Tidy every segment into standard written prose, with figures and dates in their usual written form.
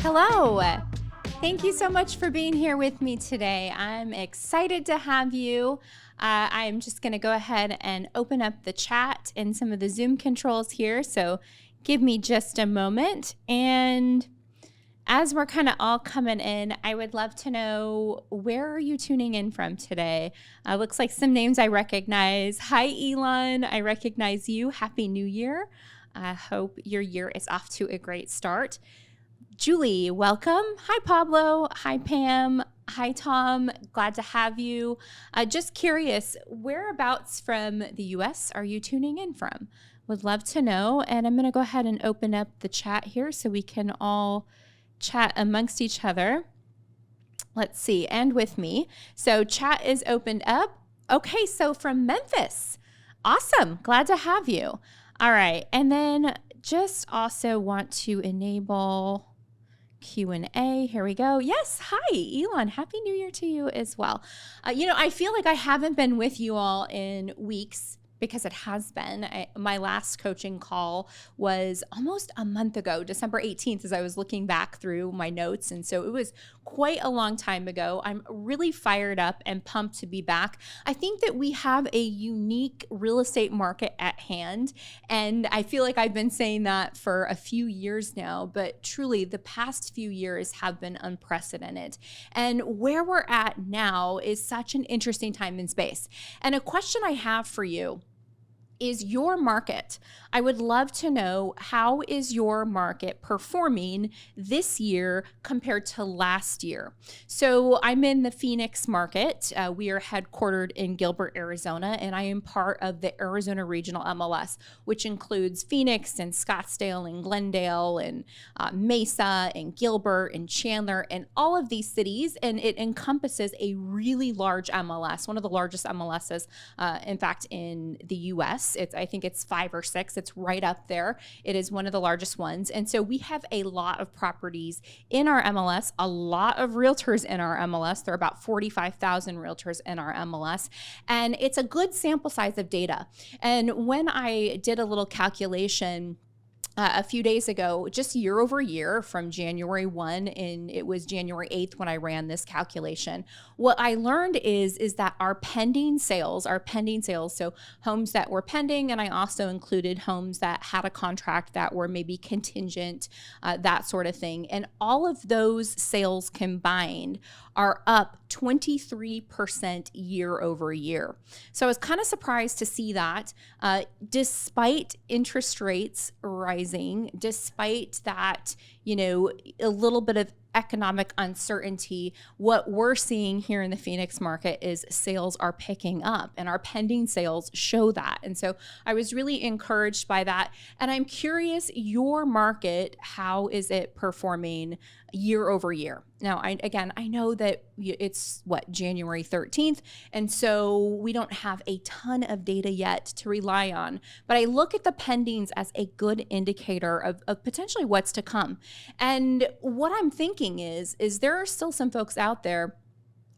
Hello. Thank you so much for being here with me today. I'm excited to have you. I'm just going to go ahead and open up the chat and some of the Zoom controls here. So give me just a moment. And as we're kind of all coming in, I would love to know, where are you tuning in from today? Looks like some names I recognize. Hi, Elon. I recognize you. Happy New Year. I hope your year is off to a great start. Julie, welcome. Hi, Pablo. Hi, Pam. Hi, Tom. Glad to have you. Just curious, whereabouts from the U.S. are you tuning in from? Would love to know. And I'm going to go ahead and open up the chat here so we can all chat amongst each other. Let's see. And with me. So chat is opened up. Okay, so from Memphis. Awesome. Glad to have you. All right. And then just also want to enable Q&A. Here we go. Yes. Hi, Elon. Happy New Year to you as well. I feel like I haven't been with you all in weeks because it has been. My last coaching call was almost a month ago, December 18th, as I was looking back through my notes. And so it was quite a long time ago. I'm really fired up and pumped to be back. I think that we have a unique real estate market at hand. And I feel like I've been saying that for a few years now, but truly the past few years have been unprecedented. And where we're at now is such an interesting time in space. And a question I have for you is your market. I would love to know, how is your market performing this year compared to last year? So I'm in the Phoenix market. We are headquartered in Gilbert, Arizona, and I am part of the Arizona Regional MLS, which includes Phoenix and Scottsdale and Glendale and Mesa and Gilbert and Chandler and all of these cities. And it encompasses a really large MLS, one of the largest MLSs, in fact, in the US. I think it's 5 or 6. It's right up there. It is one of the largest ones. And so we have a lot of properties in our MLS, a lot of realtors in our MLS. There are about 45,000 realtors in our MLS. And it's a good sample size of data. And when I did a little calculation a few days ago, just year over year from January 1, and it was January 8th when I ran this calculation. What I learned is that our pending sales, so homes that were pending, and I also included homes that had a contract that were maybe contingent, that sort of thing. And all of those sales combined are up 23% year over year. So I was kind of surprised to see that, despite interest rates rising, despite that, a little bit of economic uncertainty, what we're seeing here in the Phoenix market is sales are picking up, and our pending sales show that. And so I was really encouraged by that. And I'm curious, your market, how is it performing year over year? Now, I know that it's January 13th. And so we don't have a ton of data yet to rely on, but I look at the pendings as a good indicator of potentially what's to come. And what I'm thinking is there are still some folks out there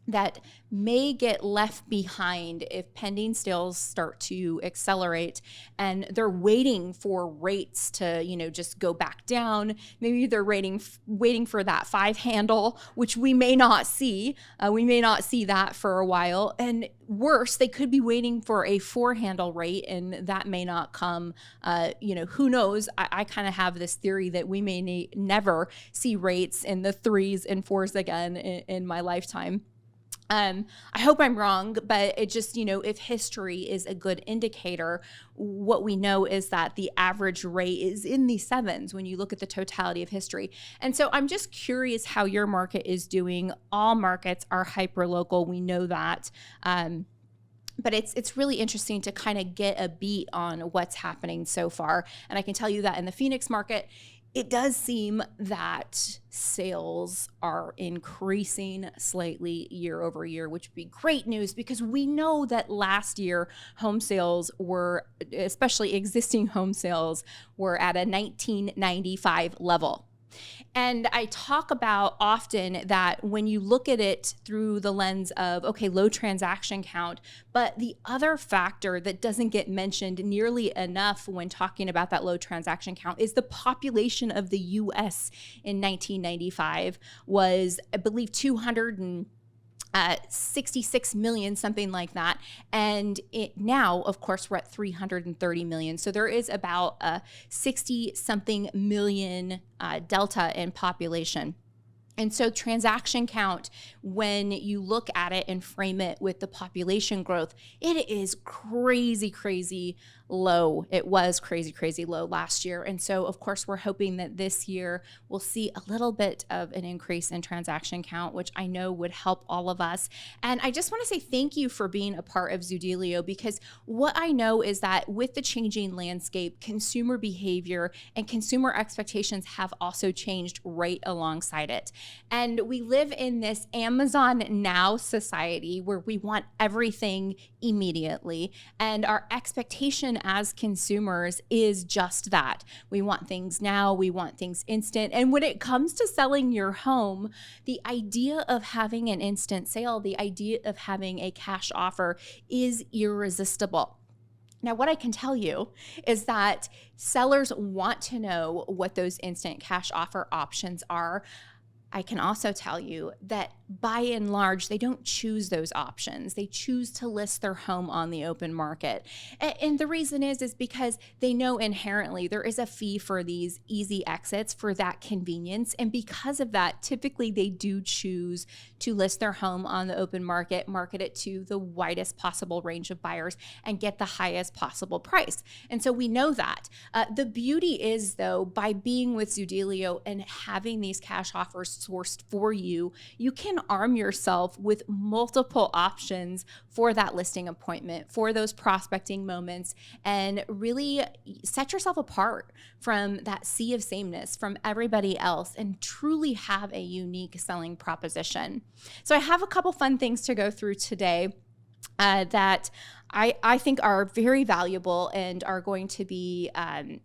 that may get left behind if pending sales start to accelerate, and they're waiting for rates to, just go back down. Maybe they're waiting for that 5 handle, which we may not see. We may not see that for a while. And worse, they could be waiting for a 4 handle rate, and that may not come. Who knows? I kind of have this theory that we may never see rates in the 3s and 4s again in my lifetime. I hope I'm wrong, but it just, if history is a good indicator, what we know is that the average rate is in the 7s when you look at the totality of history. And so I'm just curious how your market is doing. All markets are hyper-local. We know that. But it's really interesting to kind of get a beat on what's happening so far. And I can tell you that in the Phoenix market, it does seem that sales are increasing slightly year over year, which would be great news, because we know that last year home sales were, especially existing home sales, were at a 1995 level. And I talk about often that when you look at it through the lens of, okay, low transaction count, but the other factor that doesn't get mentioned nearly enough when talking about that low transaction count is the population of the US in 1995 was, I believe, 66 million, something like that. And now, of course, we're at 330 million. So there is about a 60 something million delta in population. And so transaction count, when you look at it and frame it with the population growth, it is crazy, crazy low. It was crazy, crazy low last year. And so, of course, we're hoping that this year we'll see a little bit of an increase in transaction count, which I know would help all of us. And I just want to say thank you for being a part of Zoodealio, because what I know is that with the changing landscape, consumer behavior and consumer expectations have also changed right alongside it. And we live in this Amazon Now society where we want everything immediately. And our expectation as consumers is just that. We want things now, we want things instant. And when it comes to selling your home, the idea of having an instant sale, the idea of having a cash offer is irresistible. Now, what I can tell you is that sellers want to know what those instant cash offer options are. I can also tell you that by and large, they don't choose those options. They choose to list their home on the open market. And the reason is because they know inherently there is a fee for these easy exits, for that convenience. And because of that, typically they do choose to list their home on the open market, market it to the widest possible range of buyers, and get the highest possible price. And so we know that. The beauty is, though, by being with Zoodealio and having these cash offers sourced for you, you can arm yourself with multiple options for that listing appointment, for those prospecting moments, and really set yourself apart from that sea of sameness from everybody else and truly have a unique selling proposition. So I have a couple fun things to go through today that I think are very valuable and are going to be,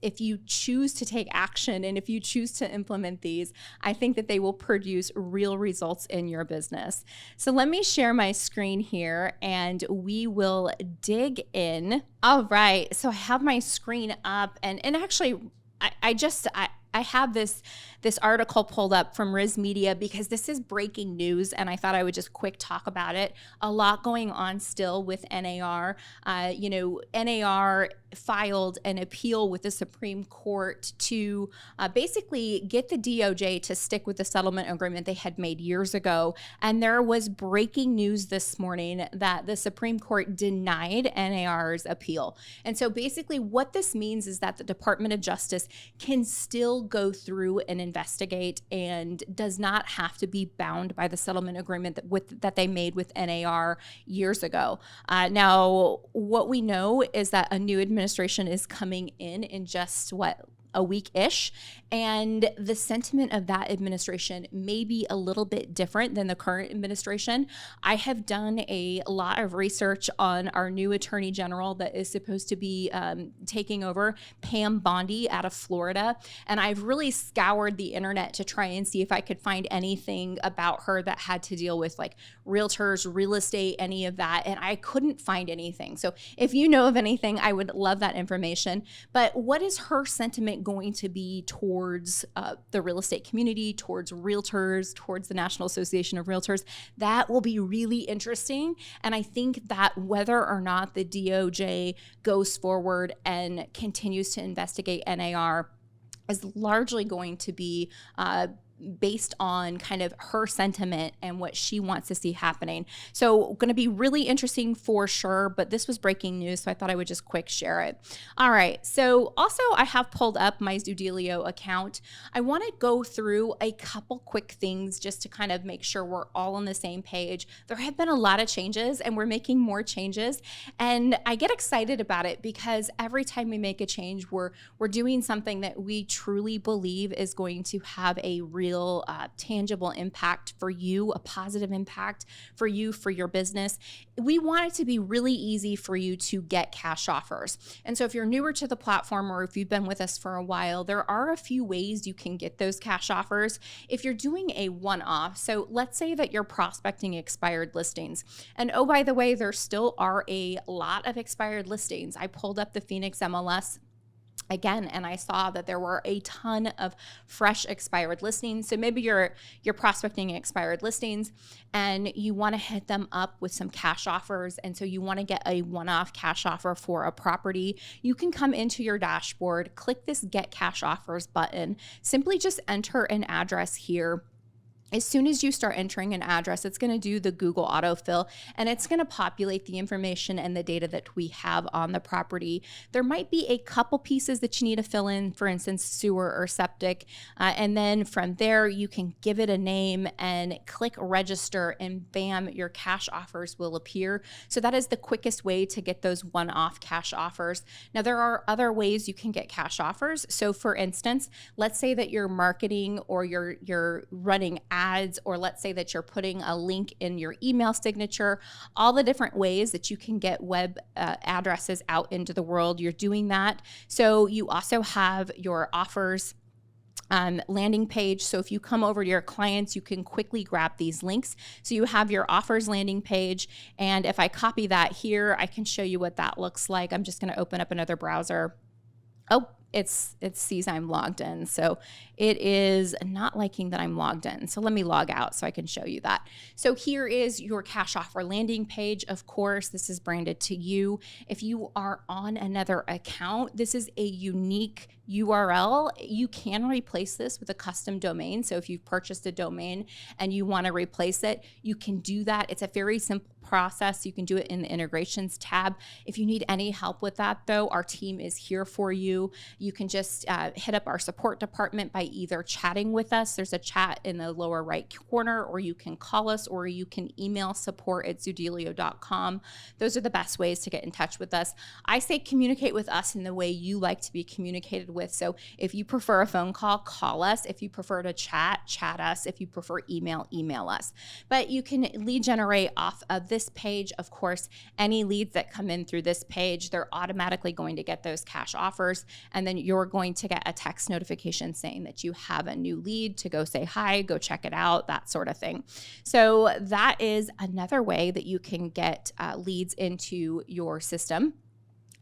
if you choose to take action and if you choose to implement these, I think that they will produce real results in your business. So let me share my screen here and we will dig in. All right, so I have my screen up and actually I have this article pulled up from Riz Media because this is breaking news, and I thought I would just quick talk about it. A lot going on still with NAR. NAR filed an appeal with the Supreme Court to basically get the DOJ to stick with the settlement agreement they had made years ago. And there was breaking news this morning that the Supreme Court denied NAR's appeal. And so basically what this means is that the Department of Justice can still go through and investigate and does not have to be bound by the settlement agreement that they made with NAR years ago. Now, what we know is that a new administration is coming in just a week-ish, and the sentiment of that administration may be a little bit different than the current administration. I have done a lot of research on our new Attorney General that is supposed to be taking over, Pam Bondi out of Florida, and I've really scoured the internet to try and see if I could find anything about her that had to deal with like realtors, real estate, any of that, and I couldn't find anything. So if you know of anything, I would love that information. But what is her sentiment going to be towards the real estate community, towards realtors, towards the National Association of Realtors? That will be really interesting. And I think that whether or not the DOJ goes forward and continues to investigate NAR is largely going to be based on kind of her sentiment and what she wants to see happening. So going to be really interesting for sure, but this was breaking news, so I thought I would just quick share it. All right, so also I have pulled up my Zoodealio account. I want to go through a couple quick things just to kind of make sure we're all on the same page. There have been a lot of changes and we're making more changes, and I get excited about it because every time we make a change, we're doing something that we truly believe is going to have a real real tangible impact for you, a positive impact for you, for your business. We want it to be really easy for you to get cash offers. And so if you're newer to the platform or if you've been with us for a while, there are a few ways you can get those cash offers. If you're doing a one-off, so let's say that you're prospecting expired listings. And oh, by the way, there still are a lot of expired listings. I pulled up the Phoenix MLS again, and I saw that there were a ton of fresh expired listings. So maybe you're prospecting expired listings and you want to hit them up with some cash offers. And so you want to get a one-off cash offer for a property. You can come into your dashboard, click this Get Cash Offers button, simply just enter an address here. As soon as you start entering an address, it's going to do the Google autofill and it's going to populate the information and the data that we have on the property. There might be a couple pieces that you need to fill in, for instance, sewer or septic. And then from there, you can give it a name and click register and bam, your cash offers will appear. So that is the quickest way to get those one-off cash offers. Now, there are other ways you can get cash offers. So for instance, let's say that you're marketing or you're running ads, or let's say that you're putting a link in your email signature, all the different ways that you can get web addresses out into the world, you're doing that. So you also have your offers landing page. So if you come over to your clients, you can quickly grab these links. So you have your offers landing page. And if I copy that here, I can show you what that looks like. I'm just going to open up another browser. Oh, it sees I'm logged in. So it is not liking that I'm logged in. So let me log out so I can show you that. So here is your cash offer landing page. Of course, this is branded to you. If you are on another account, this is a unique URL. You can replace this with a custom domain. So if you've purchased a domain and you want to replace it, you can do that. It's a very simple process. You can do it in the integrations tab. If you need any help with that though, our team is here for you. You can just hit up our support department by either chatting with us. There's a chat in the lower right corner, or you can call us, or you can email support@zoodealio.com. Those are the best ways to get in touch with us. I say communicate with us in the way you like to be communicated with. So if you prefer a phone call, call us. If you prefer to chat, chat us. If you prefer email, email us. But you can lead generate off of this page. Of course, any leads that come in through this page, they're automatically going to get those cash offers. And then you're going to get a text notification saying that you have a new lead to go say hi, go check it out, that sort of thing. So that is another way that you can get leads into your system.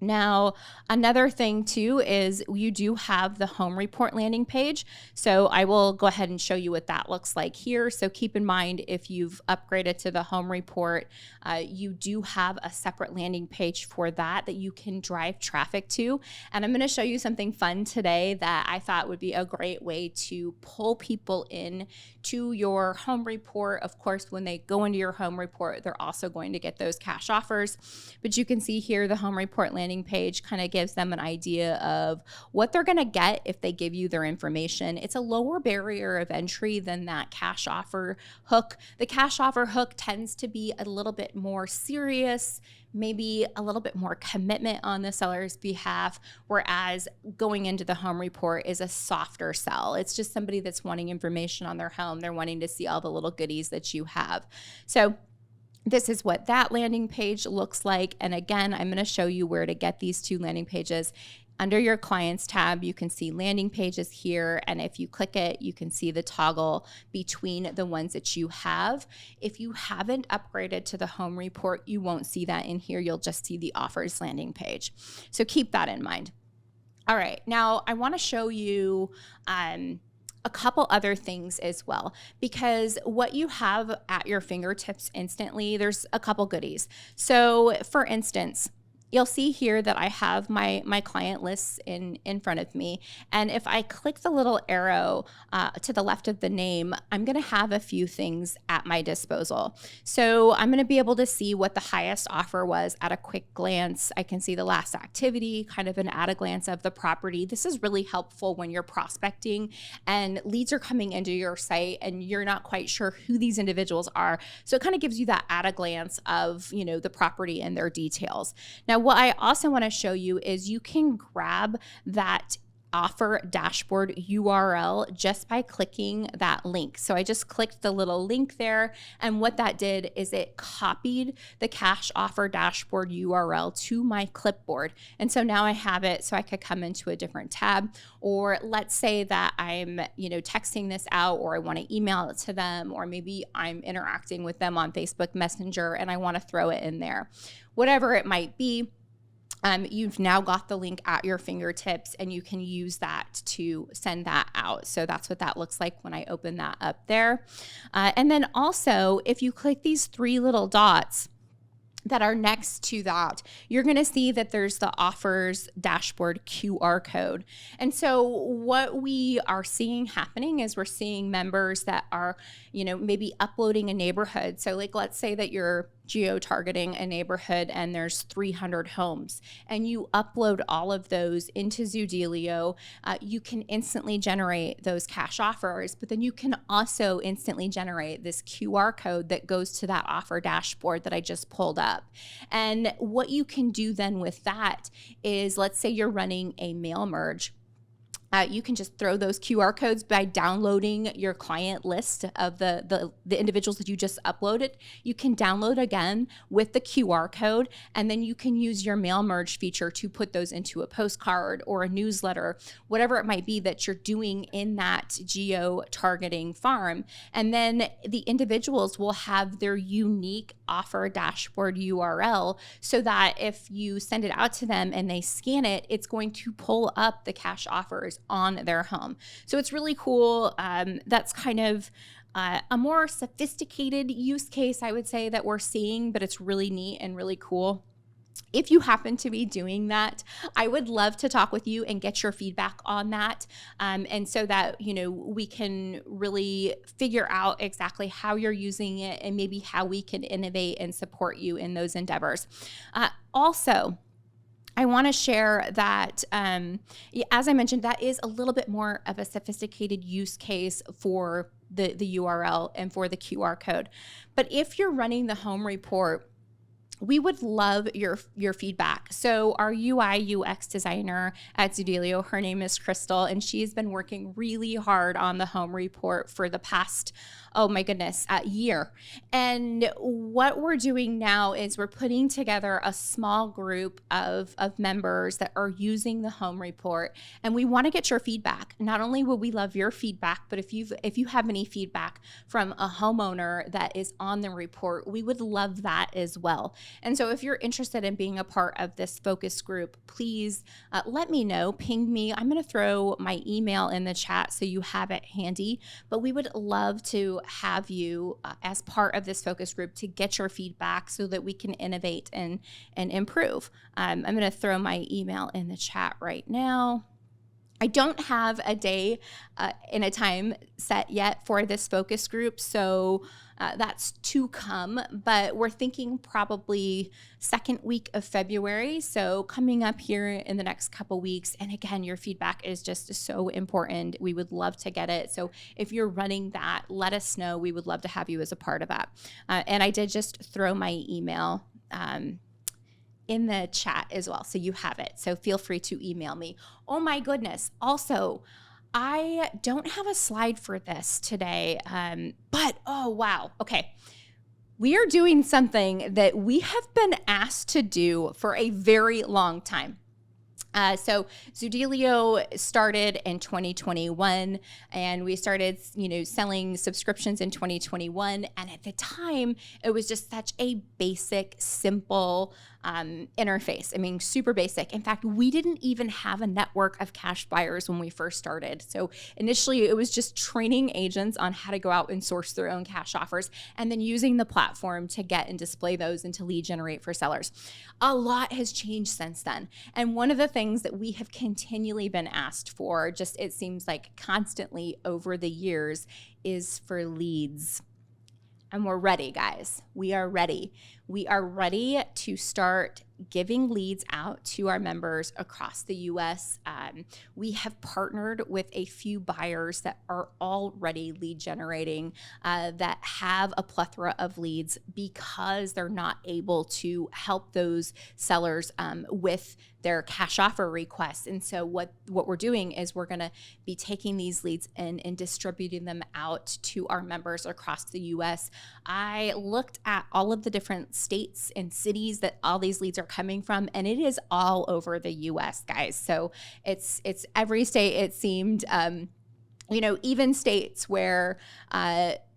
Now, another thing too is you do have the home report landing page. So I will go ahead and show you what that looks like here. So keep in mind, if you've upgraded to the home report, you do have a separate landing page for that you can drive traffic to. And I'm going to show you something fun today that I thought would be a great way to pull people in to your home report. Of course, when they go into your home report, they're also going to get those cash offers. But you can see here the home report landing page kind of gives them an idea of what they're going to get if they give you their information. It's a lower barrier of entry than that cash offer hook. The cash offer hook tends to be a little bit more serious, maybe a little bit more commitment on the seller's behalf, whereas going into the home report is a softer sell. It's just somebody that's wanting information on their home. They're wanting to see all the little goodies that you have. So this is what that landing page looks like. And again, I'm going to show you where to get these two landing pages. Under your clients tab, you can see landing pages here. And if you click it, you can see the toggle between the ones that you have. If you haven't upgraded to the home report, you won't see that in here. You'll just see the offers landing page. So keep that in mind. All right, now I want to show you a couple other things as well, because what you have at your fingertips instantly, there's a couple goodies. So for instance, you'll see here that I have my client lists in front of me. And if I click the little arrow to the left of the name, I'm going to have a few things at my disposal. So I'm going to be able to see what the highest offer was at a quick glance. I can see the last activity, kind of an at a glance of the property. This is really helpful when you're prospecting and leads are coming into your site and you're not quite sure who these individuals are. So it kind of gives you that at a glance of, the property and their details. Now, what I also want to show you is you can grab that offer dashboard URL just by clicking that link. So I just clicked the little link there, and what that did is it copied the cash offer dashboard URL to my clipboard. And so now I have it so I could come into a different tab, or let's say that I'm, texting this out, or I want to email it to them, or maybe I'm interacting with them on Facebook Messenger and I want to throw it in there. Whatever it might be, you've now got the link at your fingertips and you can use that to send that out. So that's what that looks like when I open that up there. And then also, if you click these three little dots that are next to that, you're going to see that there's the offers dashboard QR code. And so what we are seeing happening is we're seeing members that are, maybe uploading a neighborhood. So like, let's say that you're geo-targeting a neighborhood and there's 300 homes and you upload all of those into Zoodealio. You can instantly generate those cash offers, but then you can also instantly generate this QR code that goes to that offer dashboard that I just pulled up. And what you can do then with that is, let's say you're running a mail merge. You can just throw those QR codes by downloading your client list of the individuals that you just uploaded. You can download again with the QR code, and then you can use your mail merge feature to put those into a postcard or a newsletter, whatever it might be that you're doing in that geo-targeting farm. And then the individuals will have their unique offer dashboard URL, so that if you send it out to them and they scan it, it's going to pull up the cash offers on their home. So it's really cool. That's kind of a more sophisticated use case, I would say, that we're seeing, but it's really neat and really cool. If you happen to be doing that, I would love to talk with you and get your feedback on that. And so that, we can really figure out exactly how you're using it and maybe how we can innovate and support you in those endeavors. Also, I want to share that, as I mentioned, that is a little bit more of a sophisticated use case for the URL and for the QR code. But if you're running the home report, we would love your feedback. So our UI UX designer at Zoodealio, her name is Crystal, and she's been working really hard on the home report for the past, year. And what we're doing now is we're putting together a small group of members that are using the home report, and we want to get your feedback. Not only will we love your feedback, but if you have any feedback from a homeowner that is on the report, we would love that as well. And so if you're interested in being a part of this focus group, please let me know, ping me. I'm going to throw my email in the chat so you have it handy, but we would love to have you as part of this focus group to get your feedback so that we can innovate and improve. I'm going to throw my email in the chat right now. I don't have a day and a time set yet for this focus group, so that's to come, but we're thinking probably second week of February, so coming up here in the next couple weeks. And again, your feedback is just so important. We would love to get it. So if you're running that, let us know. We would love to have you as a part of that. And I did just throw my email in the chat as well, so you have it. So feel free to email me. Oh my goodness. Also, I don't have a slide for this today, but oh wow. Okay. We are doing something that we have been asked to do for a very long time. So Zoodealio started in 2021, and we started, selling subscriptions in 2021. And at the time, it was just such a basic, simple interface. I mean, super basic. In fact, we didn't even have a network of cash buyers when we first started. So initially, it was just training agents on how to go out and source their own cash offers, and then using the platform to get and display those and to lead generate for sellers. A lot has changed since then. And one of the things that we have continually been asked for, just it seems like constantly over the years, is for leads. And we're ready, guys. We are ready. We are ready to start giving leads out to our members across the US. We have partnered with a few buyers that are already lead generating, that have a plethora of leads because they're not able to help those sellers with their cash offer requests. And so what we're doing is we're going to be taking these leads and distributing them out to our members across the US. I looked at all of the different states and cities that all these leads are coming from, and it is all over the US, guys. So it's every state, it seemed, even states where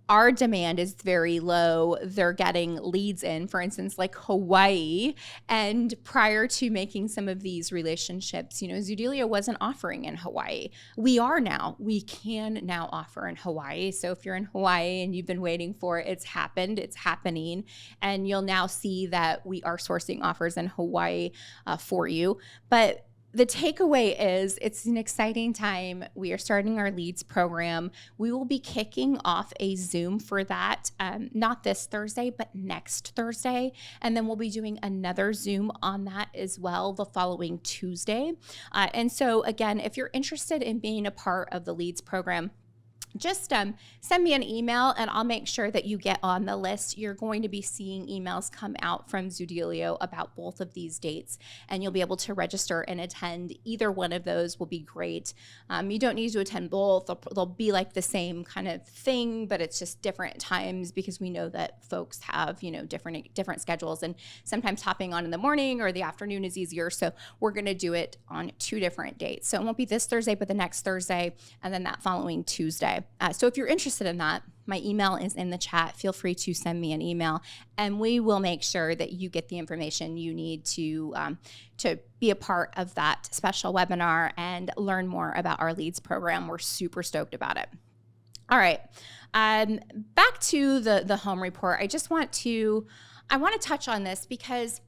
our demand is very low, they're getting leads in, for instance, like Hawaii. And prior to making some of these relationships, Zoodealio wasn't offering in Hawaii. We are now. We can now offer in Hawaii. So if you're in Hawaii and you've been waiting for it, it's happened, it's happening. And you'll now see that we are sourcing offers in Hawaii for you. But the takeaway is it's an exciting time. We are starting our leads program. We will be kicking off a Zoom for that, not this Thursday, but next Thursday. And then we'll be doing another Zoom on that as well the following Tuesday. And so again, if you're interested in being a part of the leads program, just send me an email and I'll make sure that you get on the list. You're going to be seeing emails come out from Zoodealio about both of these dates, and you'll be able to register and attend. Either one of those will be great. You don't need to attend both. They'll be like the same kind of thing, but it's just different times because we know that folks have, different schedules, and sometimes hopping on in the morning or the afternoon is easier. So we're going to do it on 2 different dates. So it won't be this Thursday, but the next Thursday, and then that following Tuesday. So if you're interested in that, my email is in the chat. Feel free to send me an email, and we will make sure that you get the information you need to be a part of that special webinar and learn more about our leads program. We're super stoked about it. All right, back to the home report. I want to touch on this because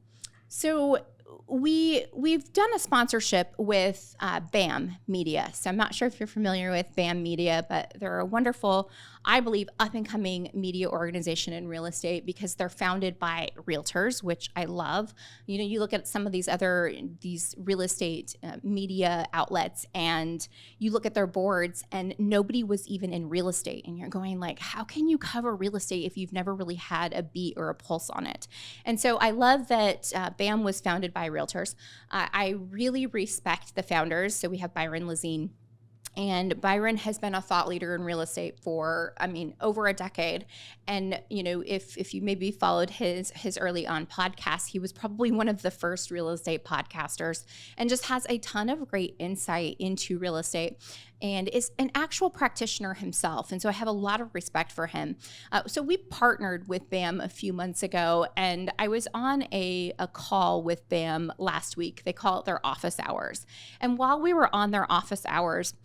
we've done a sponsorship with BAM Media. So I'm not sure if you're familiar with BAM Media, but they're a wonderful, I believe, up-and-coming media organization in real estate because they're founded by realtors, which I love. You look at some of these real estate media outlets, and you look at their boards, and nobody was even in real estate. And you're going like, how can you cover real estate if you've never really had a beat or a pulse on it? And so I love that BAM was founded by realtors. I really respect the founders. So we have Byron Lazine. And Byron has been a thought leader in real estate for, over a decade. And, if you maybe followed his early on podcast, he was probably one of the first real estate podcasters and just has a ton of great insight into real estate and is an actual practitioner himself. And so I have a lot of respect for him. So we partnered with BAM a few months ago, and I was on a call with BAM last week. They call it their office hours. And while we were on their office hours,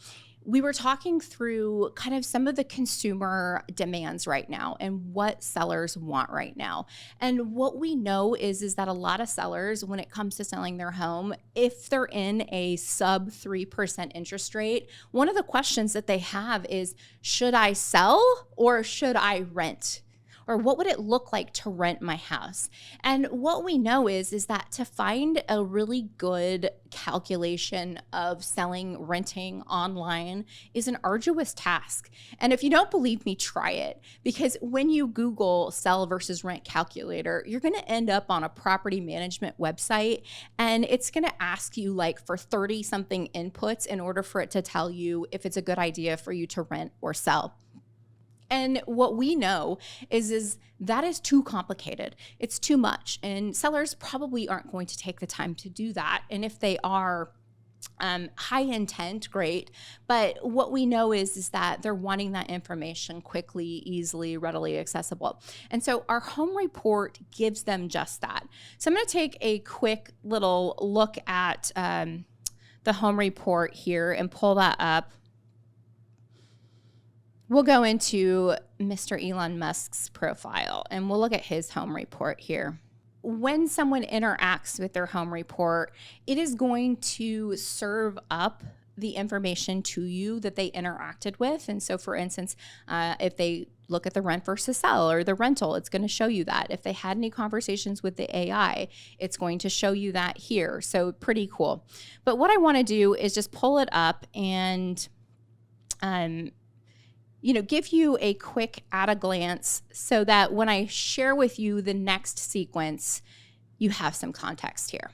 we were talking through kind of some of the consumer demands right now and what sellers want right now. And what we know is that a lot of sellers, when it comes to selling their home, if they're in a sub 3% interest rate, one of the questions that they have is, should I sell or should I rent? Or what would it look like to rent my house? And what we know is that to find a really good calculation of renting online is an arduous task. And if you don't believe me, try it. Because when you Google sell versus rent calculator, you're going to end up on a property management website, and it's going to ask you for 30 something inputs in order for it to tell you if it's a good idea for you to rent or sell. And what we know is that is too complicated. It's too much. And sellers probably aren't going to take the time to do that. And if they are high intent, great. But what we know is that they're wanting that information quickly, easily, readily accessible. And so our home report gives them just that. So I'm going to take a quick little look at the home report here and pull that up. We'll go into Mr. Elon Musk's profile and we'll look at his home report here. When someone interacts with their home report, it is going to serve up the information to you that they interacted with. And so, for instance, if they look at the rent versus sell or the rental, it's going to show you that. If they had any conversations with the AI, it's going to show you that here. So pretty cool. But what I want to do is just pull it up and give you a quick at a glance so that when I share with you the next sequence, you have some context here.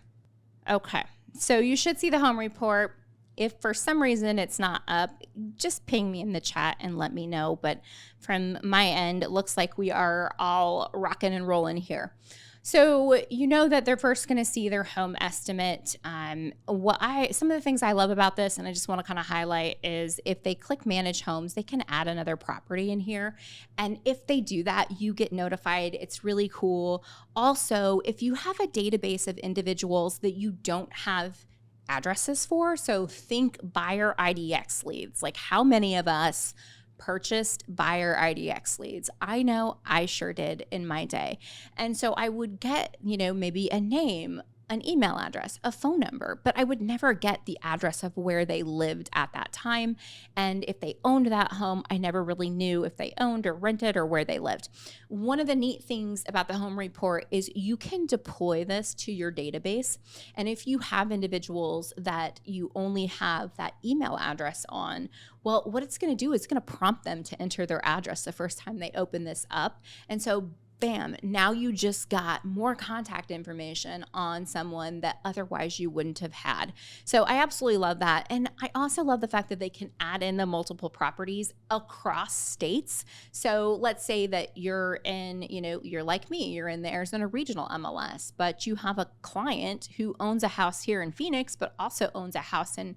Okay, so you should see the home report. If for some reason it's not up, just ping me in the chat and let me know. But from my end, it looks like we are all rocking and rolling here. So you know that they're first going to see their home estimate. Some of the things I love about this, and I just want to kind of highlight, is if they click Manage Homes, they can add another property in here. And if they do that, you get notified. It's really cool. Also, if you have a database of individuals that you don't have addresses for, so think buyer IDX leads, like how many of us purchased buyer IDX leads? I know I sure did in my day. And so I would get, maybe a name, an email address, a phone number, but I would never get the address of where they lived at that time. And if they owned that home, I never really knew if they owned or rented or where they lived. One of the neat things about the home report is you can deploy this to your database. And if you have individuals that you only have that email address on, well, what it's going to do is it's going to prompt them to enter their address the first time they open this up. And so bam, now you just got more contact information on someone that otherwise you wouldn't have had. So I absolutely love that. And I also love the fact that they can add in the multiple properties across states. So let's say that you're in, you're like me, you're in the Arizona Regional MLS, but you have a client who owns a house here in Phoenix, but also owns a house in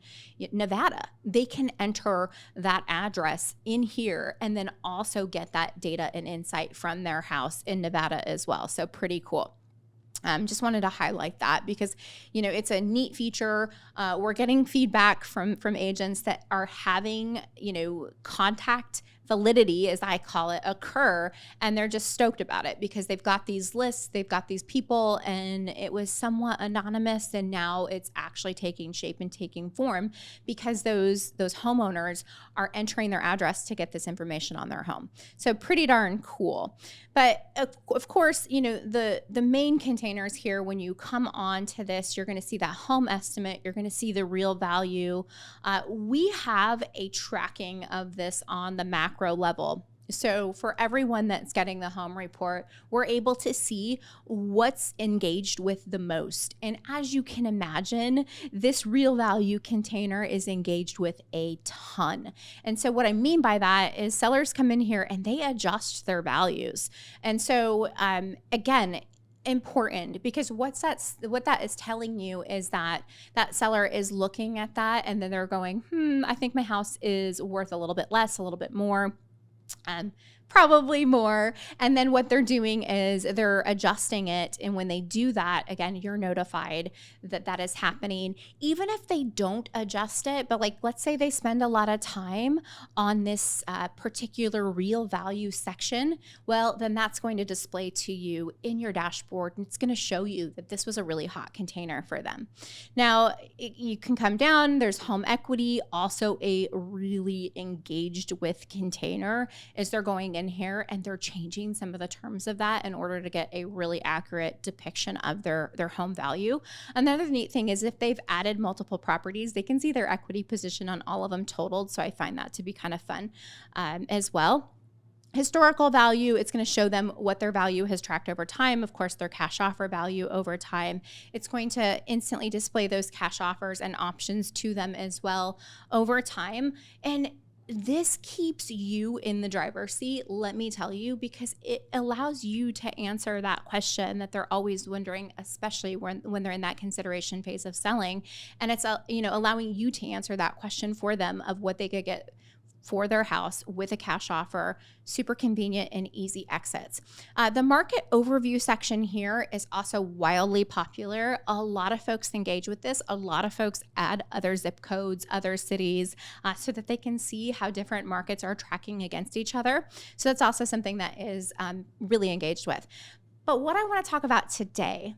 Nevada. They can enter that address in here and then also get that data and insight from their house in Nevada as well. So pretty cool. Just wanted to highlight that because, it's a neat feature. We're getting feedback from agents that are having, contact validity, as I call it, occur, and they're just stoked about it because they've got these lists, they've got these people, and it was somewhat anonymous, and now it's actually taking shape and taking form because those homeowners are entering their address to get this information on their home. So pretty darn cool. But of course, the main containers here, when you come on to this, you're going to see that home estimate, you're going to see the real value. We have a tracking of this on the macro level. So for everyone that's getting the home report, we're able to see what's engaged with the most. And as you can imagine, this real value container is engaged with a ton. And so what I mean by that is sellers come in here and they adjust their values. And so again, important, because what that is telling you is that seller is looking at that and then they're going, I think my house is worth a little bit less, a little bit more. Probably more. And then what they're doing is they're adjusting it. And when they do that, again, you're notified that that is happening. Even if they don't adjust it, but let's say they spend a lot of time on this particular real value section, well, then that's going to display to you in your dashboard. And it's going to show you that this was a really hot container for them. Now, you can come down. There's home equity, also a really engaged with container as they're going in here and they're changing some of the terms of that in order to get a really accurate depiction of their home value. Another neat thing is if they've added multiple properties, they can see their equity position on all of them totaled. So I find that to be kind of fun as well. Historical value, it's going to show them what their value has tracked over time. Of course, their cash offer value over time. It's going to instantly display those cash offers and options to them as well over time. And this keeps you in the driver's seat, let me tell you, because it allows you to answer that question that they're always wondering, especially when they're in that consideration phase of selling. And it's allowing you to answer that question for them of what they could get for their house with a cash offer, super convenient and easy exits. The market overview section here is also wildly popular. A lot of folks engage with this. A lot of folks add other zip codes, other cities, so that they can see how different markets are tracking against each other. So that's also something that is really engaged with. But what I want to talk about today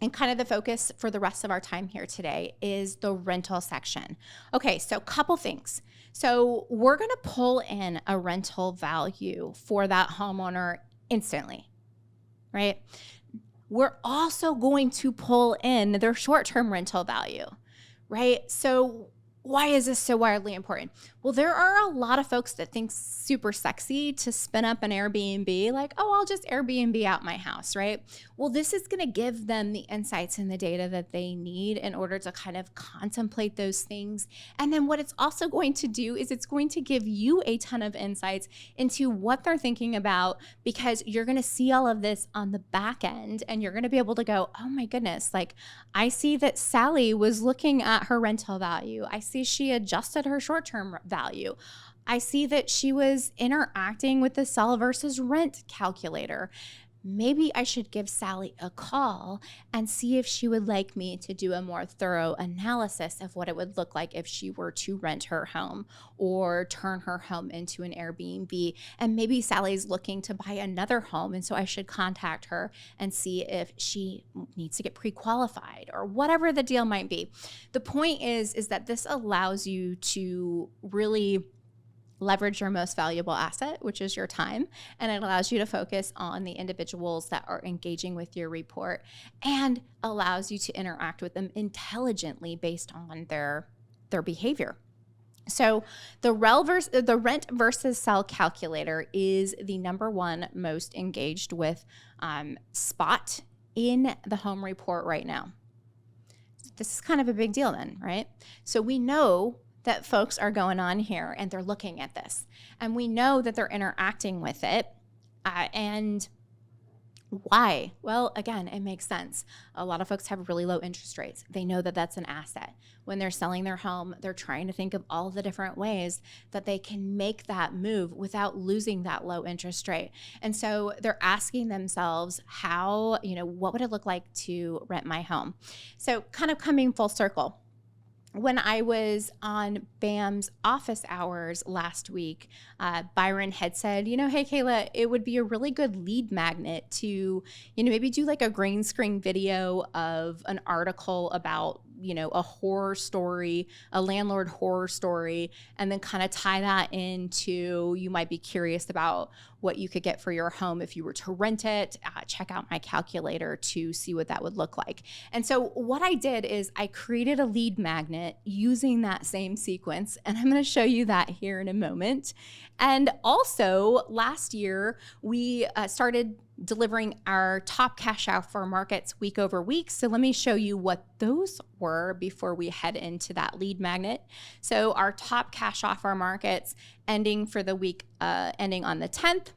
and kind of the focus for the rest of our time here today is the rental section. Okay, so couple things. So we're going to pull in a rental value for that homeowner instantly, right? We're also going to pull in their short-term rental value, right? So why is this so wildly important? Well, there are a lot of folks that think super sexy to spin up an Airbnb, like, oh, I'll just Airbnb out my house, right? Well, this is going to give them the insights and the data that they need in order to kind of contemplate those things. And then what it's also going to do is it's going to give you a ton of insights into what they're thinking about, because you're going to see all of this on the back end and you're going to be able to go, oh my goodness, like I see that Sally was looking at her rental value. I see she adjusted her short-term value. I see that she was interacting with the sell versus rent calculator. Maybe I should give Sally a call and see if she would like me to do a more thorough analysis of what it would look like if she were to rent her home or turn her home into an Airbnb. And maybe Sally's looking to buy another home, and so I should contact her and see if she needs to get pre-qualified or whatever the deal might be. The point is that this allows you to really leverage your most valuable asset, which is your time, and it allows you to focus on the individuals that are engaging with your report and allows you to interact with them intelligently based on their behavior. So the rent versus sell calculator is the number one most engaged with spot in the home report right now. This is kind of a big deal then, right? So we know that folks are going on here and they're looking at this, and we know that they're interacting with it. And why? Well, again, it makes sense. A lot of folks have really low interest rates. They know that that's an asset. When they're selling their home, they're trying to think of all the different ways that they can make that move without losing that low interest rate. And so they're asking themselves what would it look like to rent my home? So kind of coming full circle. When I was on BAM's office hours last week, Byron had said, hey, Kayla, it would be a really good lead magnet to, maybe do like a green screen video of an article about, a horror story, a landlord horror story, and then kind of tie that into, you might be curious about what you could get for your home if you were to rent it. Check out my calculator to see what that would look like. And so what I did is I created a lead magnet using that same sequence, and I'm going to show you that here in a moment. And also last year, we started delivering our top cash offer markets week over week. So let me show you what those were before we head into that lead magnet. So our top cash offer markets ending for the week ending on the 10th.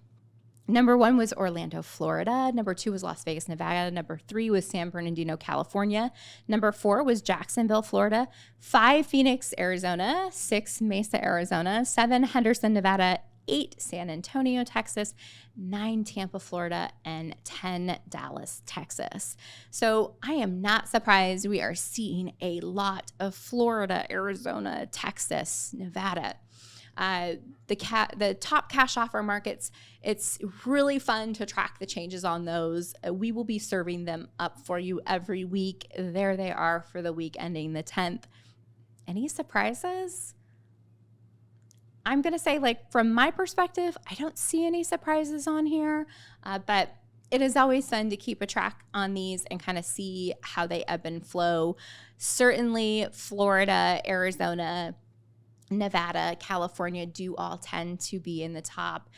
Number 1 was Orlando, Florida. Number 2 was Las Vegas, Nevada. Number 3 was San Bernardino, California. Number 4 was Jacksonville, Florida. 5, Phoenix, Arizona. 6, Mesa, Arizona. 7, Henderson, Nevada. 8, San Antonio, Texas. 9, Tampa, Florida. And 10, Dallas, Texas. So I am not surprised we are seeing a lot of Florida, Arizona, Texas, Nevada. The top cash offer markets, it's really fun to track the changes on those. We will be serving them up for you every week. There they are for the week ending the 10th. Any surprises? I'm going to say, from my perspective, I don't see any surprises on here, but it is always fun to keep a track on these and kind of see how they ebb and flow. Certainly Florida, Arizona, Nevada, California do all tend to be in the top.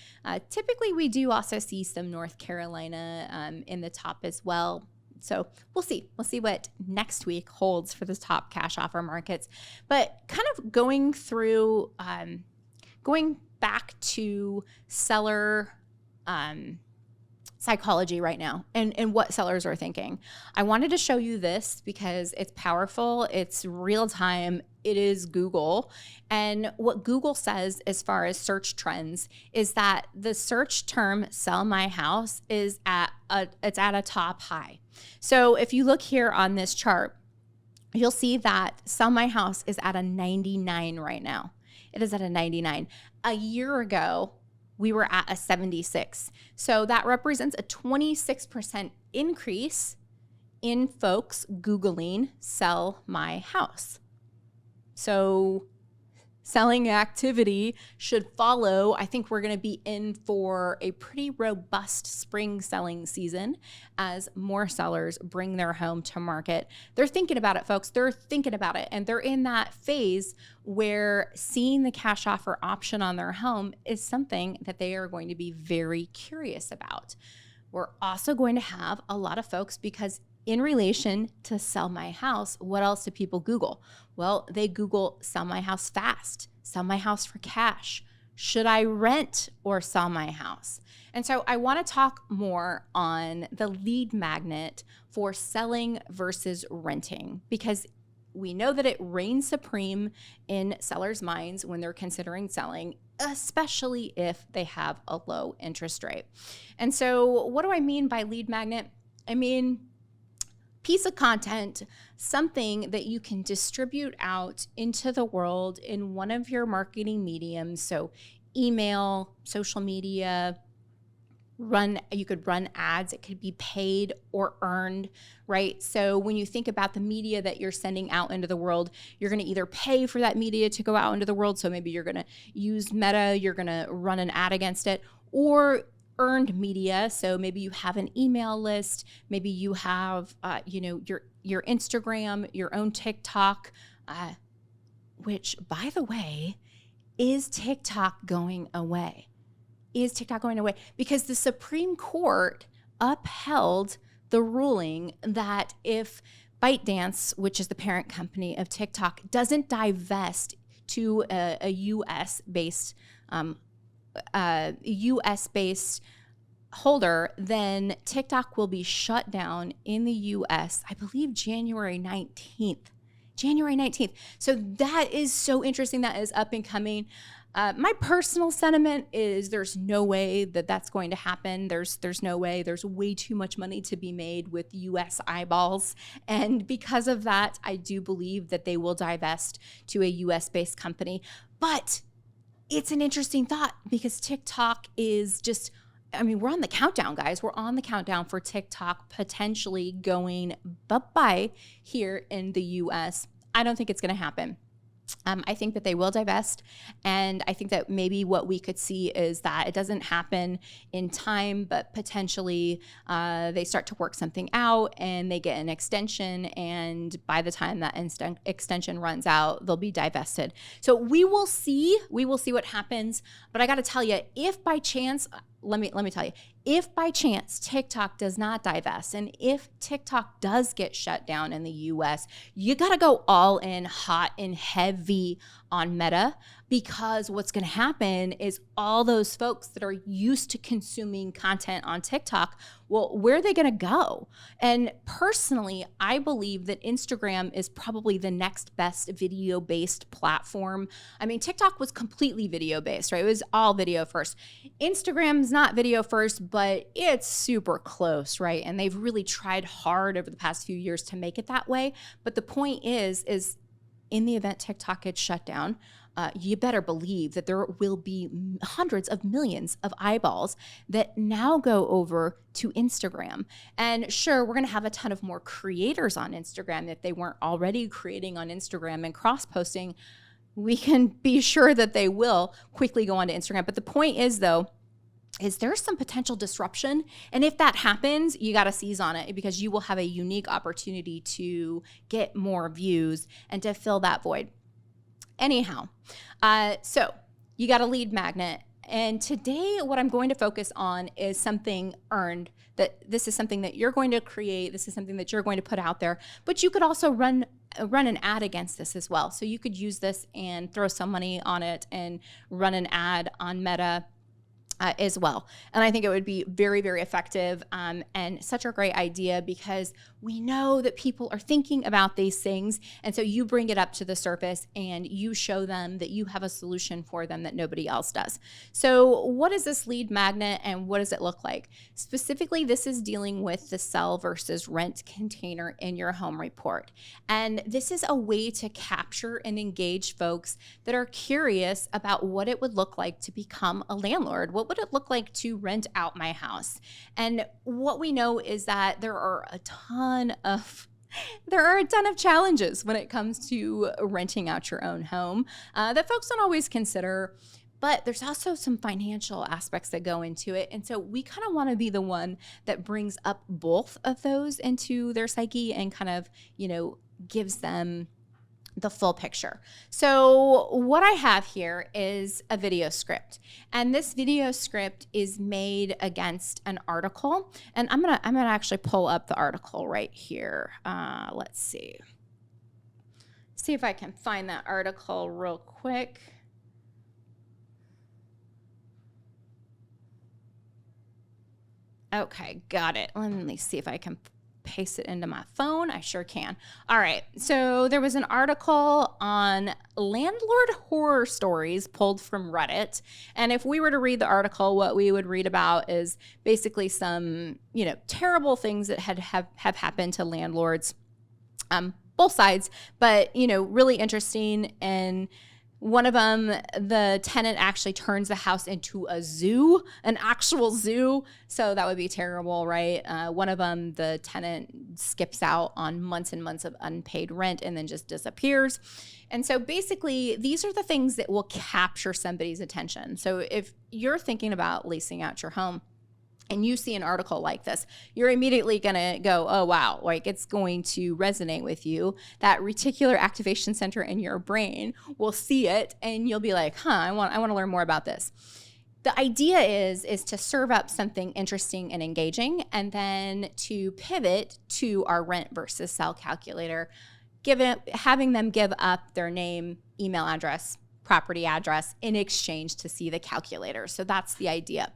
Typically, we do also see some North Carolina in the top as well. So we'll see. We'll see what next week holds for the top cash offer markets. But kind of going through, going back to seller psychology right now and what sellers are thinking. I wanted to show you this because it's powerful. It's real time. It is Google. And what Google says as far as search trends is that the search term sell my house is at a top high. So if you look here on this chart, you'll see that sell my house is at a 99 right now. It is at a 99. A year ago, we were at a 76. So that represents a 26% increase in folks Googling sell my house. So selling activity should follow. I think we're going to be in for a pretty robust spring selling season as more sellers bring their home to market. They're thinking about it, folks. They're thinking about it. And they're in that phase where seeing the cash offer option on their home is something that they are going to be very curious about. We're also going to have a lot of folks, because in relation to sell my house, what else do people Google? Well, they Google sell my house fast, sell my house for cash. Should I rent or sell my house? And so I want to talk more on the lead magnet for selling versus renting, because we know that it reigns supreme in sellers' minds when they're considering selling, especially if they have a low interest rate. And so what do I mean by lead magnet? I mean, piece of content, something that you can distribute out into the world in one of your marketing mediums. So email, social media, you could run ads. It could be paid or earned, right? So when you think about the media that you're sending out into the world, you're going to either pay for that media to go out into the world. So maybe you're going to use Meta, you're going to run an ad against it, or earned media. So maybe you have an email list, maybe you have, your Instagram, your own TikTok, which, by the way, is TikTok going away? Is TikTok going away? Because the Supreme Court upheld the ruling that if ByteDance, which is the parent company of TikTok, doesn't divest to a US-based holder, then TikTok will be shut down in the US, I believe January 19th. So that is so interesting. That is up and coming. My personal sentiment is there's no way that that's going to happen. There's no way. There's way too much money to be made with US eyeballs. And because of that, I do believe that they will divest to a US-based company. But it's an interesting thought, because TikTok is just, we're on the countdown, guys. We're on the countdown for TikTok potentially going bye-bye here in the US. I don't think it's going to happen. I think that they will divest, and I think that maybe what we could see is that it doesn't happen in time, but potentially they start to work something out and they get an extension, and by the time that extension runs out, they'll be divested. So we will see what happens, but I got to tell you, if by chance, let me tell you, if by chance TikTok does not divest, and if TikTok does get shut down in the US, you got to go all in, hot and heavy on Meta, because what's going to happen is all those folks that are used to consuming content on TikTok, well, where are they going to go? And personally, I believe that Instagram is probably the next best video-based platform. TikTok was completely video-based, right? It was all video first. Instagram's not video first, but it's super close, right? And they've really tried hard over the past few years to make it that way. But the point is in the event TikTok gets shut down, you better believe that there will be hundreds of millions of eyeballs that now go over to Instagram. And sure, we're going to have a ton of more creators on Instagram if they weren't already creating on Instagram and cross-posting. We can be sure that they will quickly go onto Instagram. But the point is, though, is there's some potential disruption. And if that happens, you got to seize on it, because you will have a unique opportunity to get more views and to fill that void. Anyhow, so you got a lead magnet. And today what I'm going to focus on is something earned, that this is something that you're going to create. This is something that you're going to put out there, but you could also run an ad against this as well. So you could use this and throw some money on it and run an ad on Meta as well. And I think it would be very, very effective and such a great idea, because we know that people are thinking about these things. And so you bring it up to the surface and you show them that you have a solution for them that nobody else does. So what is this lead magnet and what does it look like? Specifically, this is dealing with the sell versus rent container in your home report. And this is a way to capture and engage folks that are curious about what it would look like to become a landlord. What would it look like to rent out my house? And what we know is that there are a ton there are a ton of challenges when it comes to renting out your own home that folks don't always consider. But there's also some financial aspects that go into it. And so we kind of want to be the one that brings up both of those into their psyche and kind of, gives them the full picture. So what I have here is a video script. And this video script is made against an article. And I'm gonna actually pull up the article right here. Let's see. See if I can find that article real quick. Okay, got it. Let me see if I can paste it into my phone. I sure can. All right. So there was an article on landlord horror stories pulled from Reddit. And if we were to read the article, what we would read about is basically some, terrible things that have happened to landlords, both sides, but, really interesting. And one of them, the tenant actually turns the house into a zoo, an actual zoo. So that would be terrible, right? One of them, the tenant skips out on months and months of unpaid rent and then just disappears. And so basically, these are the things that will capture somebody's attention. So if you're thinking about leasing out your home, and you see an article like this, you're immediately going to go, oh, wow, like it's going to resonate with you. That reticular activation center in your brain will see it and you'll be like, I want to learn more about this. The idea is to serve up something interesting and engaging and then to pivot to our rent versus sell calculator, having them give up their name, email address, property address in exchange to see the calculator. So that's the idea.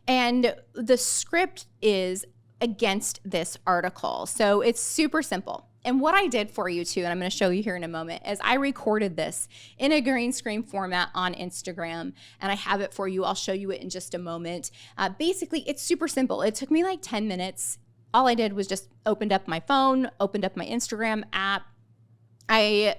And the script is against this article. So it's super simple. And what I did for you too, and I'm going to show you here in a moment, is I recorded this in a green screen format on Instagram, and I have it for you. I'll show you it in just a moment. Basically, it's super simple. It took me like 10 minutes. All I did was just opened up my phone, opened up my Instagram app. I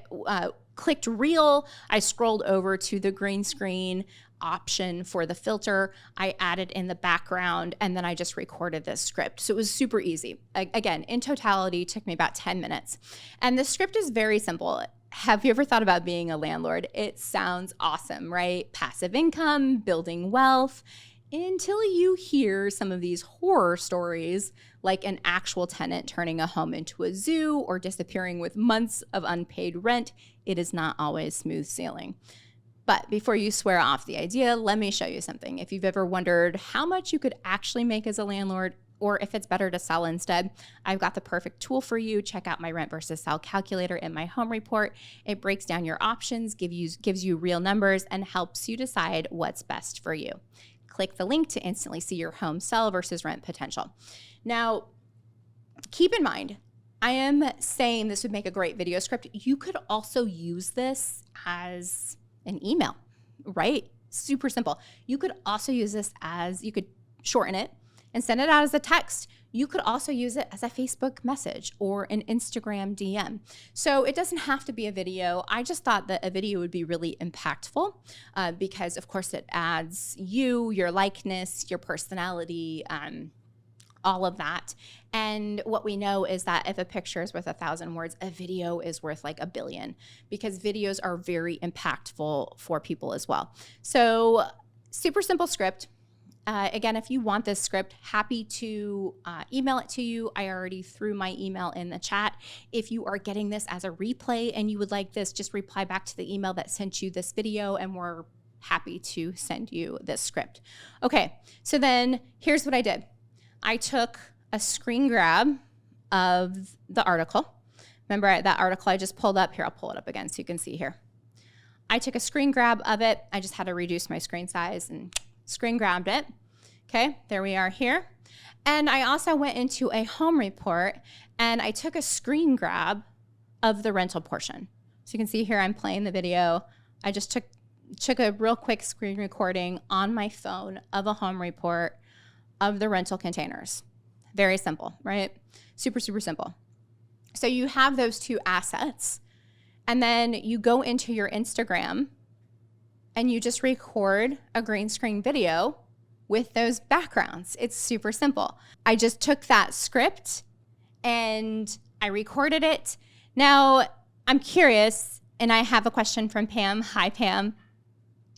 clicked reel, I scrolled over to the green screen option for the filter, I added in the background, and then I just recorded this script. So it was super easy. Again, in totality, it took me about 10 minutes. And the script is very simple. Have you ever thought about being a landlord? It sounds awesome, right? Passive income, building wealth, until you hear some of these horror stories, like an actual tenant turning a home into a zoo or disappearing with months of unpaid rent. It is not always smooth sailing. But before you swear off the idea, let me show you something. If you've ever wondered how much you could actually make as a landlord, or if it's better to sell instead, I've got the perfect tool for you. Check out my rent versus sell calculator in my home report. It breaks down your options, gives you real numbers, and helps you decide what's best for you. Click the link to instantly see your home sell versus rent potential. Now, keep in mind, I am saying this would make a great video script. You could also use this as an email, right? Super simple. You could also use this you could shorten it and send it out as a text. You could also use it as a Facebook message or an Instagram DM. So it doesn't have to be a video. I just thought that a video would be really impactful because, of course, it adds your likeness, your personality, all of that. And what we know is that if a picture is worth 1,000 words, a video is worth like 1,000,000,000 because videos are very impactful for people as well. So super simple script. Again, if you want this script, happy to email it to you. I already threw my email in the chat. If you are getting this as a replay and you would like this, just reply back to the email that sent you this video and we're happy to send you this script. Okay, so then here's what I did. I took a screen grab of the article. Remember that article I just pulled up? Here, I'll pull it up again so you can see here. I took a screen grab of it. I just had to reduce my screen size and screen grabbed it. Okay, there we are here. And I also went into a home report and I took a screen grab of the rental portion. So you can see here I'm playing the video. I just took a real quick screen recording on my phone of a home report of the rental containers. Very simple, right? Super, super simple. So you have those two assets and then you go into your Instagram and you just record a green screen video with those backgrounds. It's super simple. I just took that script and I recorded it. Now, I'm curious, and I have a question from Pam. Hi, Pam.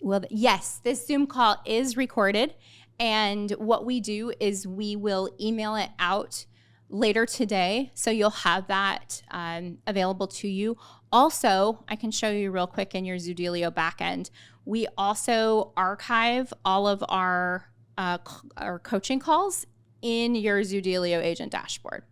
Well, yes, this Zoom call is recorded, and what we do is we will email it out later today, so you'll have that available to you. Also, I can show you real quick in your Zoodealio backend. We also archive all of our coaching calls in your Zoodealio agent dashboard.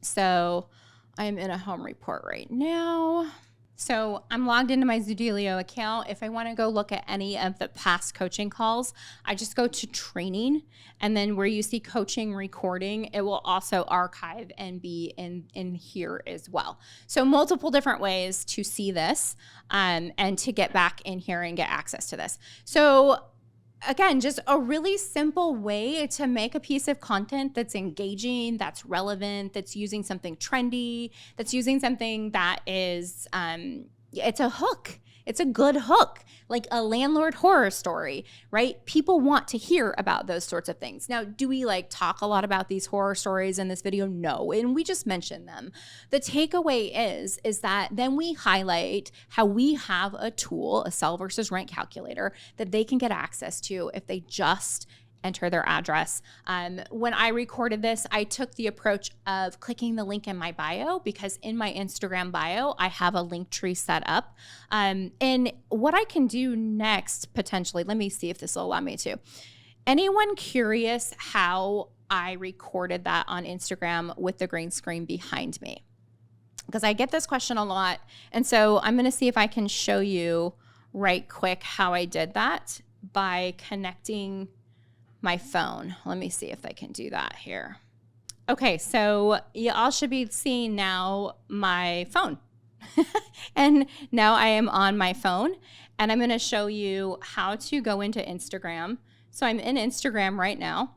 So I'm in a home report right now. So I'm logged into my Zoodealio account. If I want to go look at any of the past coaching calls, I just go to training, and then where you see coaching recording, it will also archive and be in here as well. So multiple different ways to see this and to get back in here and get access to this. So again, just a really simple way to make a piece of content that's engaging, that's relevant, that's using something trendy, that's using something that is, it's a hook. It's a good hook, like a landlord horror story, right? People want to hear about those sorts of things. Now, do we talk a lot about these horror stories in this video? No, and we just mentioned them. The takeaway is that then we highlight how we have a tool, a sell versus rent calculator, that they can get access to if they just enter their address. When I recorded this, I took the approach of clicking the link in my bio, because in my Instagram bio, I have a link tree set up. And what I can do next, potentially, let me see if this will allow me to. Anyone curious how I recorded that on Instagram with the green screen behind me? Because I get this question a lot. And so I'm going to see if I can show you right quick how I did that by connecting my phone. Let me see if I can do that here. Okay, so you all should be seeing now my phone. And now I am on my phone, and I'm going to show you how to go into Instagram. So I'm in Instagram right now.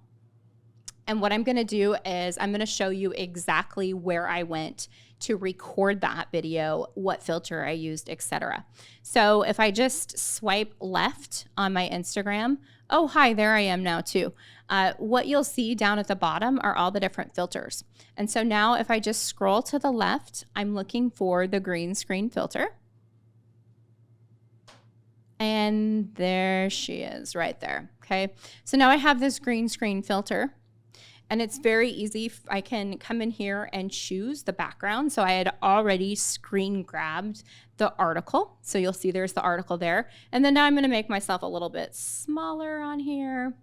And what I'm going to do is I'm going to show you exactly where I went to record that video, what filter I used, etc. So if I just swipe left on my Instagram, oh, hi, there I am now too. What you'll see down at the bottom are all the different filters. And so now if I just scroll to the left, I'm looking for the green screen filter. And there she is right there. Okay. So now I have this green screen filter. And it's very easy. I can come in here and choose the background. So I had already screen grabbed the article. So you'll see there's the article there. And then now I'm going to make myself a little bit smaller on here,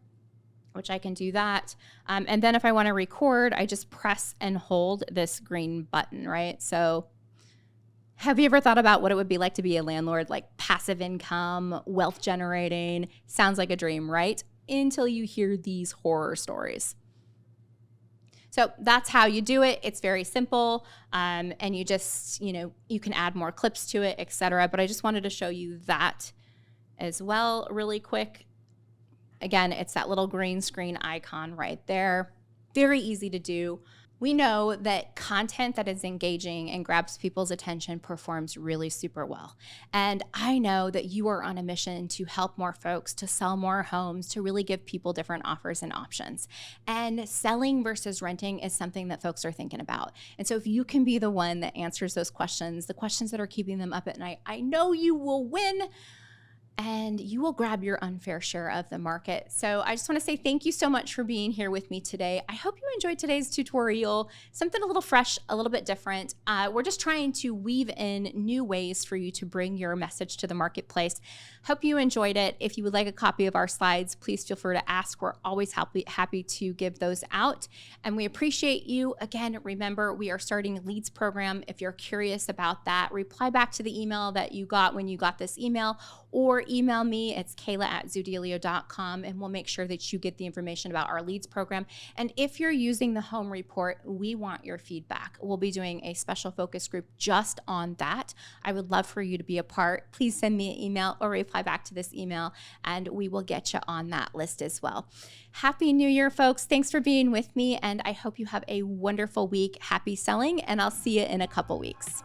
which I can do that. And then if I want to record, I just press and hold this green button, right? So have you ever thought about what it would be like to be a landlord, like passive income, wealth generating? Sounds like a dream, right? Until you hear these horror stories. So that's how you do it. It's very simple. And you just, you can add more clips to it, etc. But I just wanted to show you that as well really quick. Again, it's that little green screen icon right there. Very easy to do. We know that content that is engaging and grabs people's attention performs really super well. And I know that you are on a mission to help more folks, to sell more homes, to really give people different offers and options. And selling versus renting is something that folks are thinking about. And so if you can be the one that answers those questions, the questions that are keeping them up at night, I know you will win. And you will grab your unfair share of the market. So I just want to say thank you so much for being here with me today. I hope you enjoyed today's tutorial, something a little fresh, a little bit different. We're just trying to weave in new ways for you to bring your message to the marketplace. Hope you enjoyed it. If you would like a copy of our slides, please feel free to ask. We're always happy to give those out. And we appreciate you. Again, remember, we are starting a leads program. If you're curious about that, reply back to the email that you got when you got this email, or email me. It's Kayla@Zoodealio.com, and we'll make sure that you get the information about our leads program. And if you're using the home report, we want your feedback. We'll be doing a special focus group just on that. I would love for you to be a part. Please send me an email or reply back to this email, and we will get you on that list as well. Happy New Year, folks. Thanks for being with me, and I hope you have a wonderful week. Happy selling, and I'll see you in a couple weeks.